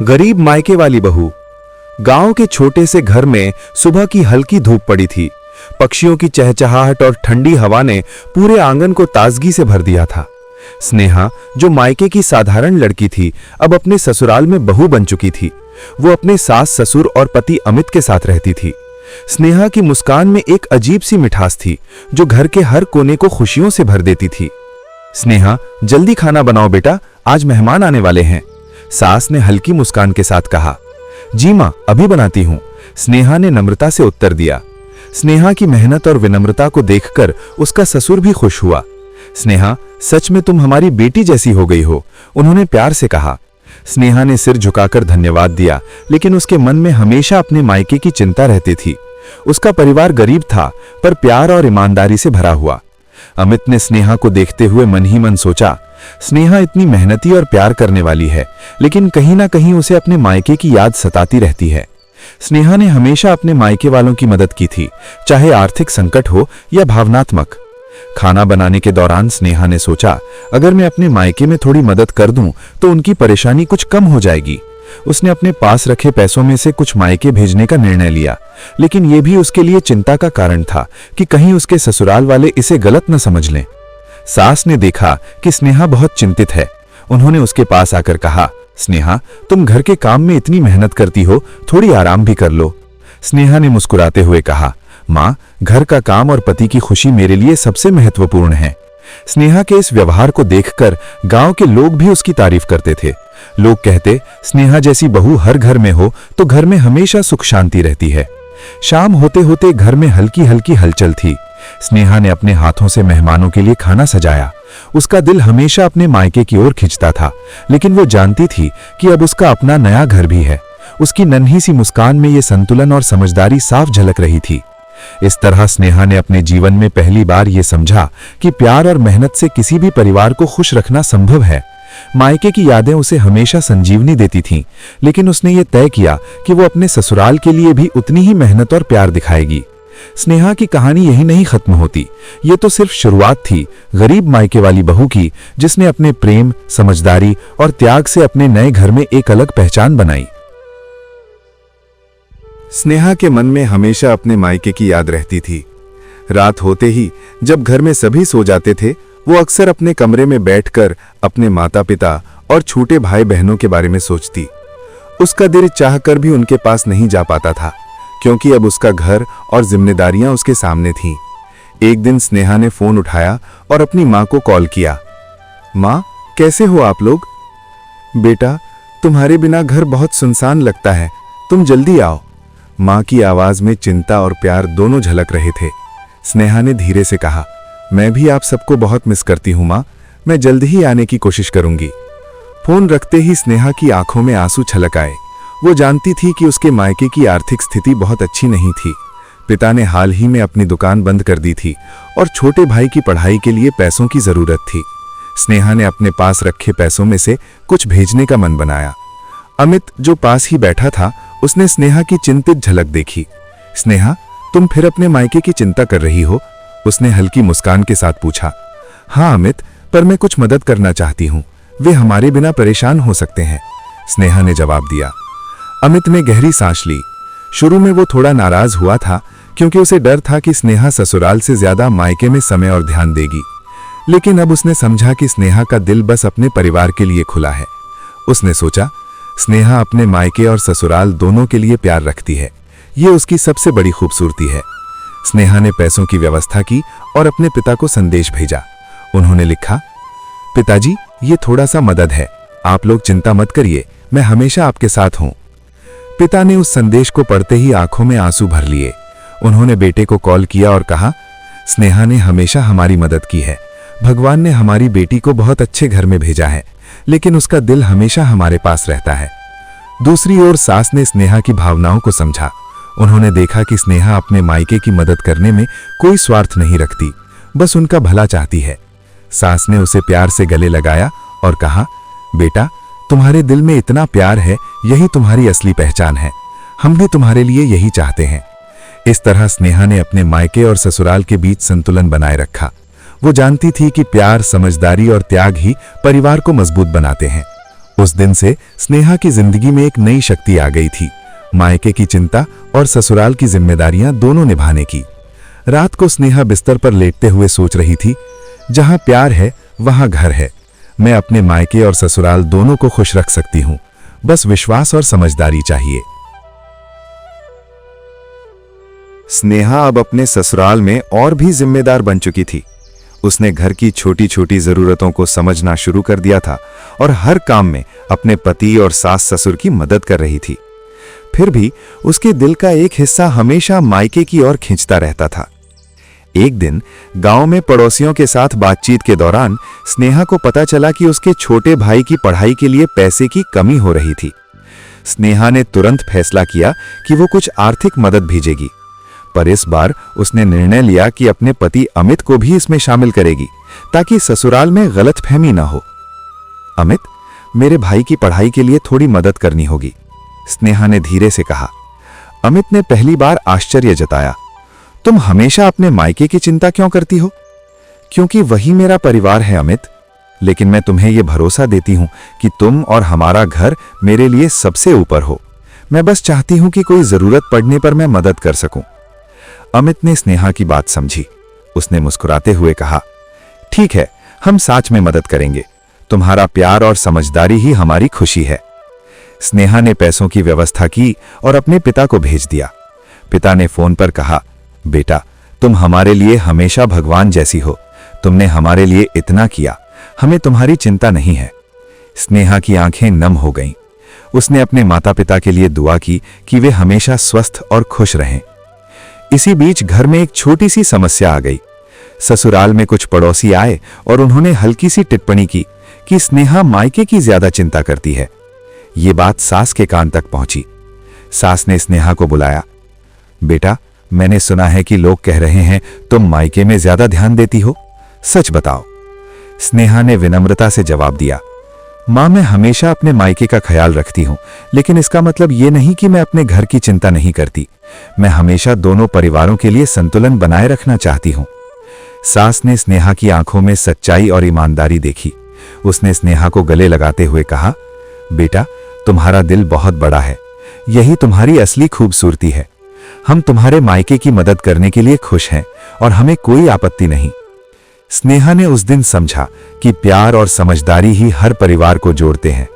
गरीब मायके वाली बहू। गांव के छोटे से घर में सुबह की हल्की धूप पड़ी थी। पक्षियों की चहचहाहट और ठंडी हवा ने पूरे आंगन को ताजगी से भर दिया था। स्नेहा, जो मायके की साधारण लड़की थी, अब अपने ससुराल में बहू बन चुकी थी। वो अपने सास ससुर और पति अमित के साथ रहती थी। स्नेहा की मुस्कान में एक अजीब सी मिठास थी जो घर के हर कोने को खुशियों से भर देती थी। स्नेहा, जल्दी खाना बनाओ बेटा, आज मेहमान आने वाले हैं, सास ने हल्की मुस्कान के साथ कहा। जी मां, अभी बनाती हूं, स्नेहा ने नम्रता से उत्तर दिया। स्नेहा की मेहनत और विनम्रता को देखकर उसका ससुर भी खुश हुआ। स्नेहा, सच में तुम हमारी बेटी जैसी हो गई हो, उन्होंने प्यार से कहा। स्नेहा ने सिर झुकाकर धन्यवाद दिया, लेकिन उसके मन में हमेशा अपने मायके की चिंता रहती थी। उसका परिवार गरीब था, पर प्यार और ईमानदारी से भरा हुआ। अमित ने स्नेहा को देखते हुए मन ही मन सोचा, स्नेहा इतनी मेहनती और प्यार करने वाली है, लेकिन कहीं ना कहीं उसे अपने मायके की याद सताती रहती है। स्नेहा ने हमेशा अपने मायके वालों की मदद की थी, चाहे आर्थिक संकट हो या भावनात्मक। खाना बनाने के दौरान स्नेहा ने सोचा, अगर मैं अपने मायके में थोड़ी मदद कर दूं तो उनकी परेशानी कुछ कम हो जाएगी। उसने अपने पास रखे पैसों में से कुछ मायके भेजने का निर्णय लिया, लेकिन यह भी उसके लिए चिंता का कारण था कि कहीं उसके ससुराल वाले इसे गलत न समझ लें। सास ने देखा कि स्नेहा बहुत चिंतित है। उन्होंने उसके पास आकर कहा, स्नेहा, तुम घर के काम में इतनी मेहनत करती हो, थोड़ी आराम भी कर लो। स्नेहा ने मुस्कुराते हुए कहा, मां, घर का काम और पति की खुशी मेरे लिए सबसे महत्वपूर्ण है। स्नेहा के इस व्यवहार को देखकर गांव के लोग भी उसकी तारीफ करते थे। लोग कहते, स्नेहा जैसी बहू हर घर में हो तो घर में हमेशा सुख शांति रहती है। शाम होते होते घर में हल्की हल्की हलचल थी। स्नेहा ने अपने हाथों से मेहमानों के लिए खाना सजाया। उसका दिल हमेशा अपने मायके की ओर खिंचता था, लेकिन वो जानती थी कि अब उसका अपना नया घर भी है। उसकी नन्ही सी मुस्कान में ये संतुलन और समझदारी साफ झलक रही थी। इस तरह स्नेहा ने अपने जीवन में पहली बार ये समझा कि प्यार और मेहनत से किसी भी परिवार को खुश रखना संभव है। मायके की यादें उसे हमेशा संजीवनी देती थीं, लेकिन उसने ये तय किया कि वो अपने ससुराल के लिए भी उतनी ही मेहनत और प्यार दिखाएगी। स्नेहा की कहानी यही नहीं खत्म होती। ये तो सिर्फ शुरुआत थी गरीब मायके वाली बहू की, जिसने अपने प्रेम, समझदारी और त्याग से अपने नए घर में एक अलग पहचान बनाई। स्नेहा के मन में हमेशा अपने मायके की याद रहती थी। रात होते ही जब घर में सभी सो जाते थे, वो अक्सर अपने कमरे में बैठकर अपने माता पिता और छोटे भाई बहनों के बारे में सोचती। उसका दिल चाहकर भी उनके पास नहीं जा पाता था, क्योंकि अब उसका घर और जिम्मेदारियां उसके सामने थीं। एक दिन स्नेहा ने फोन उठाया और अपनी मां को कॉल किया। मां, कैसे हो आप लोग? बेटा, तुम्हारे बिना घर बहुत सुनसान लगता है, तुम जल्दी आओ। मां की आवाज में चिंता और प्यार दोनों झलक रहे थे। स्नेहा ने धीरे से कहा, मैं भी आप सबको बहुत मिस करती हूं मां, मैं जल्द ही आने की कोशिश करूंगी। फोन रखते ही स्नेहा की आंखों में आंसू छलक आए। वो जानती थी कि उसके मायके की आर्थिक स्थिति बहुत अच्छी नहीं थी। पिता ने हाल ही में अपनी दुकान बंद कर दी थी और छोटे भाई की पढ़ाई के लिए पैसों की जरूरत थी। स्नेहा ने अपने पास रखे पैसों में से कुछ भेजने का मन बनाया। अमित, जो पास ही बैठा था, उसने स्नेहा की चिंतित झलक देखी। स्नेहा, तुम फिर अपने मायके की चिंता कर रही हो? उसने हल्की मुस्कान के साथ पूछा। हाँ अमित, पर मैं कुछ मदद करना चाहती हूँ, वे हमारे बिना परेशान हो सकते हैं, स्नेहा ने जवाब दिया। अमित ने गहरी सांस ली। शुरू में वो थोड़ा नाराज हुआ था, क्योंकि उसे डर था कि स्नेहा ससुराल से ज्यादा मायके में समय और ध्यान देगी। लेकिन अब उसने समझा कि स्नेहा का दिल बस अपने परिवार के लिए खुला है। उसने सोचा, स्नेहा अपने मायके और ससुराल दोनों के लिए प्यार रखती है, ये उसकी सबसे बड़ी खूबसूरती है। स्नेहा ने पैसों की व्यवस्था की और अपने पिता को संदेश भेजा। उन्होंने लिखा, पिताजी, ये थोड़ा सा मदद है, आप लोग चिंता मत करिए, मैं हमेशा आपके साथ हूं। पिता ने उस संदेश को पढ़ते ही आंखों में आंसू भर लिए। उन्होंने बेटे को कॉल किया और कहा, स्नेहा ने हमेशा हमारी मदद की है, भगवान ने हमारी बेटी को बहुत अच्छे घर में भेजा है, लेकिन उसका दिल हमेशा हमारे पास रहता है। दूसरी ओर सास ने स्नेहा की भावनाओं को समझा। उन्होंने देखा कि स्नेहा अपने मायके की मदद करने में कोई स्वार्थ नहीं रखती, बस उनका भला चाहती है। सास ने उसे प्यार से गले लगाया और कहा, बेटा, तुम्हारे दिल में इतना प्यार है, यही तुम्हारी असली पहचान है, हम भी तुम्हारे लिए यही चाहते हैं। इस तरह स्नेहा ने अपने मायके और ससुराल के बीच संतुलन बनाए रखा। वो जानती थी कि प्यार, समझदारी और त्याग ही परिवार को मजबूत बनाते हैं। उस दिन से स्नेहा की जिंदगी में एक नई शक्ति आ गई थी, मायके की चिंता और ससुराल की जिम्मेदारियां दोनों निभाने की। रात को स्नेहा बिस्तर पर लेटते हुए सोच रही थी, जहां प्यार है वहां घर है। मैं अपने मायके और ससुराल दोनों को खुश रख सकती हूं, बस विश्वास और समझदारी चाहिए। स्नेहा अब अपने ससुराल में और भी जिम्मेदार बन चुकी थी। उसने घर की छोटी छोटी जरूरतों को समझना शुरू कर दिया था और हर काम में अपने पति और सास ससुर की मदद कर रही थी। फिर भी उसके दिल का एक हिस्सा हमेशा मायके की ओर खींचता रहता था। एक दिन गांव में पड़ोसियों के साथ बातचीत के दौरान स्नेहा को पता चला कि उसके छोटे भाई की पढ़ाई के लिए पैसे की कमी हो रही थी। स्नेहा ने तुरंत फैसला किया कि वो कुछ आर्थिक मदद भेजेगी, पर इस बार उसने निर्णय लिया कि अपने पति अमित को भी इसमें शामिल करेगी, ताकि ससुराल में गलतफहमी ना हो। अमित, मेरे भाई की पढ़ाई के लिए थोड़ी मदद करनी होगी, स्नेहा ने धीरे से कहा। अमित ने पहली बार आश्चर्य जताया। तुम हमेशा अपने मायके की चिंता क्यों करती हो? क्योंकि वही मेरा परिवार है अमित, लेकिन मैं तुम्हें यह भरोसा देती हूं कि तुम और हमारा घर मेरे लिए सबसे ऊपर हो। मैं बस चाहती हूं कि कोई जरूरत पड़ने पर मैं मदद कर सकूं। अमित ने स्नेहा की बात समझी। उसने मुस्कुराते हुए कहा, ठीक है, हम साथ में मदद करेंगे। तुम्हारा प्यार और समझदारी ही हमारी खुशी है। स्नेहा ने पैसों की व्यवस्था की और अपने पिता को भेज दिया। पिता ने फोन पर कहा, बेटा, तुम हमारे लिए हमेशा भगवान जैसी हो। तुमने हमारे लिए इतना किया, हमें तुम्हारी चिंता नहीं है। स्नेहा की आंखें नम हो गईं। उसने अपने माता पिता के लिए दुआ की कि वे हमेशा स्वस्थ और खुश रहें। इसी बीच घर में एक छोटी सी समस्या आ गई। ससुराल में कुछ पड़ोसी आए और उन्होंने हल्की सी टिप्पणी की कि स्नेहा मायके की ज्यादा चिंता करती है। ये बात सास के कान तक पहुंची। सास ने स्नेहा को बुलाया। बेटा, मैंने सुना है कि लोग कह रहे हैं तुम मायके में ज्यादा ध्यान देती हो, सच बताओ। स्नेहा ने विनम्रता से जवाब दिया, मां, मैं हमेशा अपने मायके का ख्याल रखती हूं, लेकिन इसका मतलब यह नहीं कि मैं अपने घर की चिंता नहीं करती। मैं हमेशा दोनों परिवारों के लिए संतुलन बनाए रखना चाहती हूं। सास ने स्नेहा की आंखों में सच्चाई और ईमानदारी देखी। उसने स्नेहा को गले लगाते हुए कहा, बेटा, तुम्हारा दिल बहुत बड़ा है, यही तुम्हारी असली खूबसूरती है। हम तुम्हारे मायके की मदद करने के लिए खुश हैं और हमें कोई आपत्ति नहीं। स्नेहा ने उस दिन समझा कि प्यार और समझदारी ही हर परिवार को जोड़ते हैं।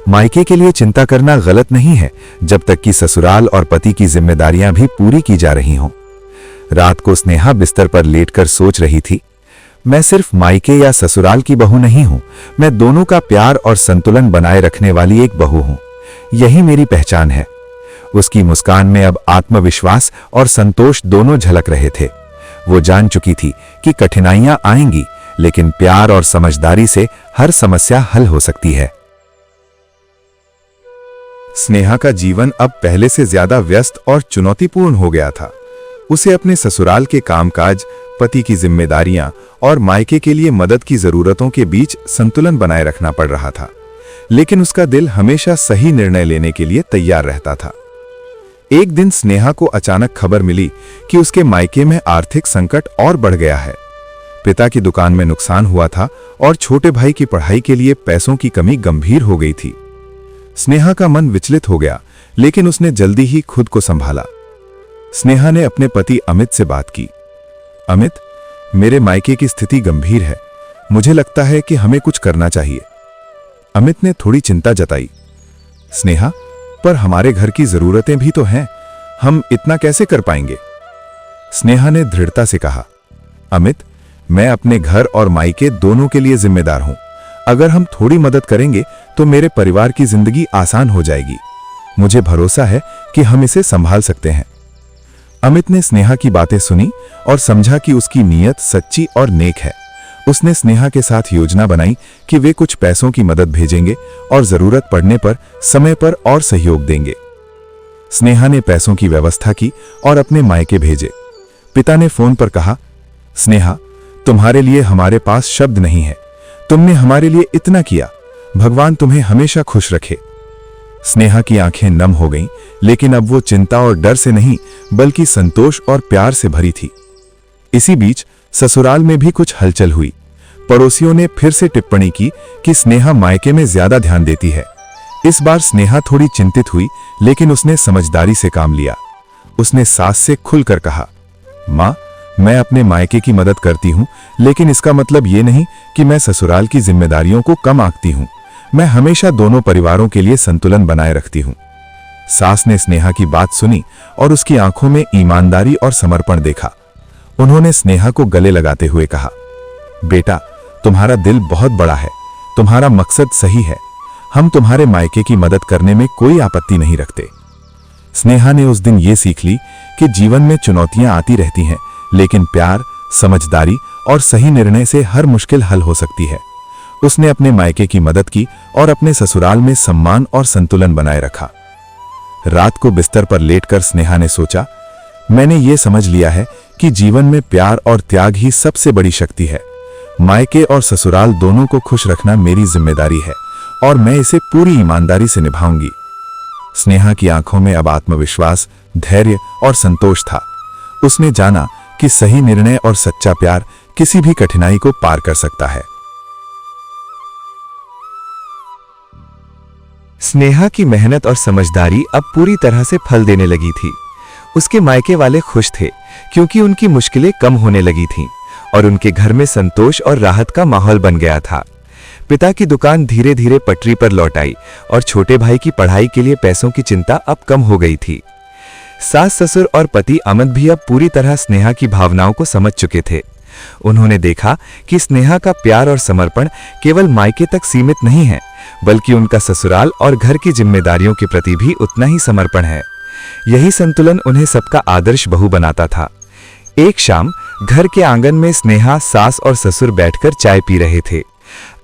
मायके के लिए चिंता करना गलत नहीं है, जब तक कि ससुराल और पति की जिम्मेदारियां भी पूरी की जा रही हों। रात को स्नेहा बिस्तर पर लेटकर सोच रही थी, मैं सिर्फ मायके या ससुराल की बहू नहीं हूं, मैं दोनों का प्यार और संतुलन बनाए रखने वाली एक बहू हूं। यही मेरी पहचान है। उसकी मुस्कान में अब आत्मविश्वास और संतोष दोनों झलक रहे थे। वो जान चुकी थी कि कठिनाइयां आएंगी, लेकिन प्यार और समझदारी से हर समस्या हल हो सकती है। स्नेहा का जीवन अब पहले से ज्यादा व्यस्त और चुनौतीपूर्ण हो गया था। उसे अपने ससुराल के कामकाज, पति की जिम्मेदारियां और मायके के लिए मदद की जरूरतों के बीच संतुलन बनाए रखना पड़ रहा था, लेकिन उसका दिल हमेशा सही निर्णय लेने के लिए तैयार रहता था। एक दिन स्नेहा को अचानक खबर मिली कि उसके मायके में आर्थिक संकट और बढ़ गया है। पिता की दुकान में नुकसान हुआ था और छोटे भाई की पढ़ाई के लिए पैसों की कमी गंभीर हो गई थी। स्नेहा का मन विचलित हो गया, लेकिन उसने जल्दी ही खुद को संभाला। स्नेहा ने अपने पति अमित से बात की। अमित, मेरे मायके की स्थिति गंभीर है, मुझे लगता है कि हमें कुछ करना चाहिए। अमित ने थोड़ी चिंता जताई। स्नेहा, पर हमारे घर की जरूरतें भी तो हैं, हम इतना कैसे कर पाएंगे? स्नेहा ने दृढ़ता से कहा, अमित, मैं अपने घर और मायके दोनों के लिए जिम्मेदार हूं। अगर हम थोड़ी मदद करेंगे तो मेरे परिवार की जिंदगी आसान हो जाएगी। मुझे भरोसा है कि हम इसे संभाल सकते हैं। अमित ने स्नेहा की बातें सुनी और समझा कि उसकी नीयत सच्ची और नेक है। उसने स्नेहा के साथ योजना बनाई कि वे कुछ पैसों की मदद भेजेंगे और जरूरत पड़ने पर समय पर और सहयोग देंगे। स्नेहा ने पैसों की व्यवस्था की और अपने मायके भेजे। पिता ने फोन पर कहा, स्नेहा, तुम्हारे लिए हमारे पास शब्द नहीं है। तुमने हमारे लिए इतना किया, भगवान तुम्हें हमेशा खुश रखे। स्नेहा की आंखें नम हो गईं, लेकिन अब वो चिंता और डर से नहीं, बल्कि संतोष और प्यार से भरी थी। इसी बीच ससुराल में भी कुछ हलचल हुई। पड़ोसियों ने फिर से टिप्पणी की कि स्नेहा मायके में ज्यादा ध्यान देती है। इस बार स्नेहा थोड़ी चिंतित हुई, लेकिन उसने समझदारी से काम लिया। उसने सास से खुलकर कहा, माँ, मैं अपने मायके की मदद करती हूँ, लेकिन इसका मतलब ये नहीं कि मैं ससुराल की जिम्मेदारियों को कम आंकती हूँ। मैं हमेशा दोनों परिवारों के लिए संतुलन बनाए रखती हूँ। सास ने स्नेहा की बात सुनी और उसकी आंखों में ईमानदारी और समर्पण देखा। उन्होंने स्नेहा को गले लगाते हुए कहा, बेटा, तुम्हारा दिल बहुत बड़ा है, तुम्हारा मकसद सही है। हम तुम्हारे मायके की मदद करने में कोई आपत्ति नहीं रखते। स्नेहा ने उस दिन ये सीख ली कि जीवन में चुनौतियां आती रहती हैं, लेकिन प्यार, समझदारी और सही निर्णय से हर मुश्किल हल हो सकती है। उसने अपने मायके की मदद की और अपने ससुराल में सम्मान और संतुलन बनाए रखा। रात को बिस्तर पर लेटकर स्नेहा ने सोचा, मैंने ये समझ लिया है कि जीवन में प्यार और त्याग ही सबसे बड़ी शक्ति है। मायके और ससुराल दोनों को खुश रखना मेरी जिम्मेदारी है और मैं इसे पूरी ईमानदारी से निभाऊंगी। स्नेहा की आंखों में अब आत्मविश्वास, धैर्य और संतोष था। उसने जाना कि सही निर्णय और सच्चा प्यार किसी भी कठिनाई को पार कर सकता है। स्नेहा की मेहनत और समझदारी अब पूरी तरह से फल देने लगी थी। उसके मायके वाले खुश थे क्योंकि उनकी मुश्किलें कम होने लगी थीं और उनके घर में संतोष और राहत का माहौल बन गया था। पिता की दुकान धीरे धीरे पटरी पर लौट आई और छोटे भाई की पढ़ाई के लिए पैसों की चिंता अब कम हो गई थी। सास, ससुर और पति अमित भी अब पूरी तरह स्नेहा की भावनाओं को समझ चुके थे। उन्होंने देखा कि स्नेहा का प्यार और समर्पण केवल मायके तक सीमित नहीं है, बल्कि उनका ससुराल और घर की जिम्मेदारियों के प्रति भी उतना ही समर्पण है। यही संतुलन उन्हें सबका आदर्श बहू बनाता था। एक शाम घर के आंगन में स्नेहा, सास और ससुर बैठकर चाय पी रहे थे।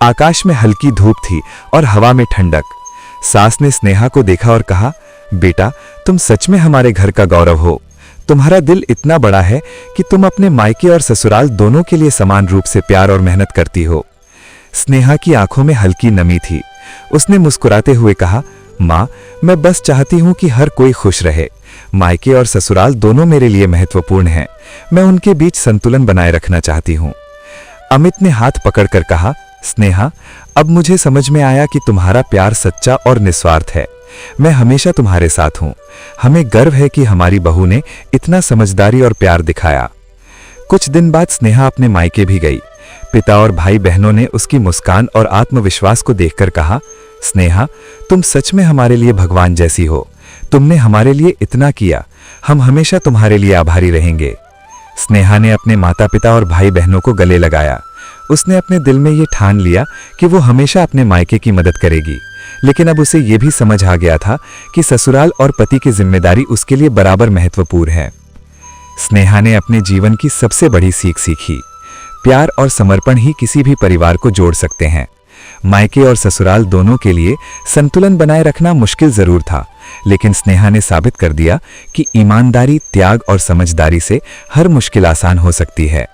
आकाश में हल्की धूप थी और हवा में ठंडक। सास ने स्नेहा को देखा और कहा, बेटा, तुम सच में हमारे घर का गौरव हो। तुम्हारा दिल इतना बड़ा है कि तुम अपने मायके और ससुराल दोनों के लिए समान रूप से प्यार और मेहनत करती हो। स्नेहा की आंखों में हल्की नमी थी। उसने मुस्कुराते हुए कहा, माँ, मैं बस चाहती हूँ कि हर कोई खुश रहे। मायके और ससुराल दोनों मेरे लिए महत्वपूर्ण हैं। मैं उनके बीच संतुलन बनाए रखना चाहती हूँ। अमित ने हाथ पकड़कर कहा, स्नेहा, अब मुझे समझ में आया कि तुम्हारा प्यार सच्चा और निस्वार्थ है। मैं हमेशा तुम्हारे साथ हूँ। हमें गर्व है कि हमारी बहू ने इतना समझदारी और प्यार दिखाया। कुछ दिन बाद स्नेहा अपने मायके भी गई। पिता और भाई बहनों ने उसकी मुस्कान और आत्मविश्वास को देखकर कहा, स्नेहा, तुम सच में हमारे लिए भगवान जैसी हो। तुमने हमारे लिए इतना किया। हम हमेशा तुम्हारे लिए आभारी रहेंगे। स्नेहा ने अपने माता पिता और भाई बहनों को गले लगाया। उसने अपने दिल में ये ठान लिया कि वो हमेशा अपने मायके की मदद करेगी, लेकिन अब उसे ये भी समझ आ गया था कि ससुराल और पति की जिम्मेदारी उसके लिए बराबर महत्वपूर्ण है। स्नेहा ने अपने जीवन की सबसे बड़ी सीख सीखी। प्यार और समर्पण ही किसी भी परिवार को जोड़ सकते हैं। मायके और ससुराल दोनों के लिए संतुलन बनाए रखना मुश्किल जरूर था, लेकिन स्नेहा ने साबित कर दिया कि ईमानदारी, त्याग और समझदारी से हर मुश्किल आसान हो सकती है।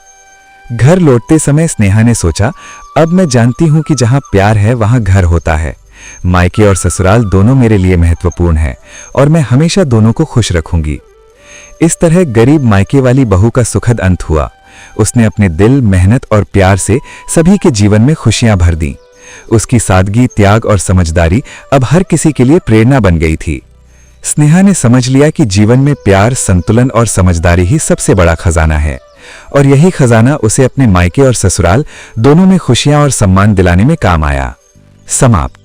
घर लौटते समय स्नेहा ने सोचा, अब मैं जानती हूं कि जहां प्यार है वहां घर होता है। मायके और ससुराल दोनों मेरे लिए महत्वपूर्ण है और मैं हमेशा दोनों को खुश रखूंगी। इस तरह गरीब मायके वाली बहू का सुखद अंत हुआ। उसने अपने दिल, मेहनत और प्यार से सभी के जीवन में खुशियां भर दी। उसकी सादगी, त्याग और समझदारी अब हर किसी के लिए प्रेरणा बन गई थी। स्नेहा ने समझ लिया कि जीवन में प्यार, संतुलन और समझदारी ही सबसे बड़ा खजाना है और यही खजाना उसे अपने मायके और ससुराल दोनों में खुशियां और सम्मान दिलाने में काम आया। समाप्त।